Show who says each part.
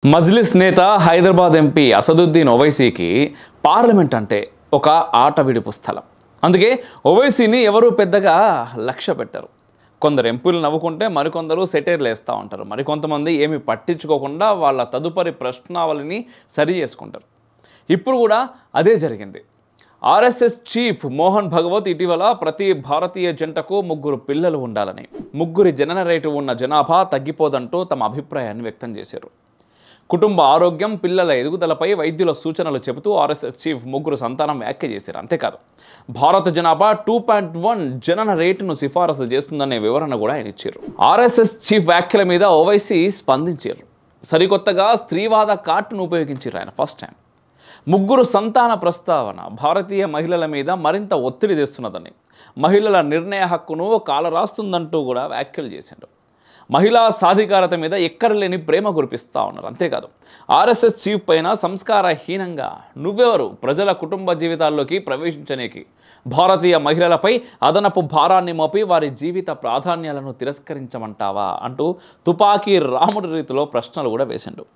Speaker 1: మజ్లిస్ నేత Hyderabad MP Asaduddin ఓవైసీకి parliament అంటే ఒక ఆట విడుపు స్థలం. అందుకే ఓవైసీని ఎవరు పెద్దగా లక్ష్య పెట్టారు. కొందరు ఎంపీలు నవ్వుకుంటే మరికొందరు సెటైర్లు వేస్తూ ఉంటారు. మరికొంతమంది ఏమి పట్టించుకోకుండా వాళ్ళ తదుపరి ప్రశ్నావళిని సరి చేసుకుంటారు. ఇప్పుడు కూడా అదే జరిగింది. ఆర్ఎస్ఎస్ చీఫ్ మోహన్ భగవత్ ఇటీవల ప్రతి భారతీయ జంటకు 3 పిల్లలు ఉండాలని, 3 జనన రేటు ఉన్న జనాభా తగ్గిపోదంటూ తమ అభిప్రాయాన్ని వ్యక్తం చేశారు. కుటుంబ ఆరోగ్యం, పిల్లల ఎదుగుదలపై వైద్యుల సూచనలు చెబుతూ ఆర్ఎస్ఎస్ చీఫ్ 3 సంతానం వ్యాఖ్య చేశారు. అంతేకాదు, భారత జనాభా 2.1 జనన రేటును సిఫారసు చేస్తుందనే వివరణ కూడా ఆయన ఇచ్చారు. ఆర్ఎస్ఎస్ చీఫ్ వ్యాఖ్యల మీద ఓవైసీ స్పందించారు. సరికొత్తగా స్త్రీవాద కార్డును ఉపయోగించారు ఆయన ఫస్ట్ టైం. 3 సంతాన ప్రస్తావన భారతీయ మహిళల మీద మరింత ఒత్తిడి తెస్తున్నదని, మహిళల నిర్ణయ హక్కును కాలరాస్తుందంటూ కూడా వ్యాఖ్యలు చేశారు. మహిళా సాధికారత మీద ఎక్కడ లేని ప్రేమ కురిపిస్తూ ఉన్నారు. అంతేకాదు, ఆర్ఎస్ఎస్ చీఫ్ పైన సంస్కారహీనంగా నువ్వెవరు ప్రజల కుటుంబ జీవితాల్లోకి ప్రవేశించనేకి, భారతీయ మహిళలపై అదనపు భారాన్ని మోపి వారి జీవిత ప్రాధాన్యాలను తిరస్కరించమంటావా అంటూ తుపాకీ రాముడి రీతిలో ప్రశ్నలు కూడా వేసిండు.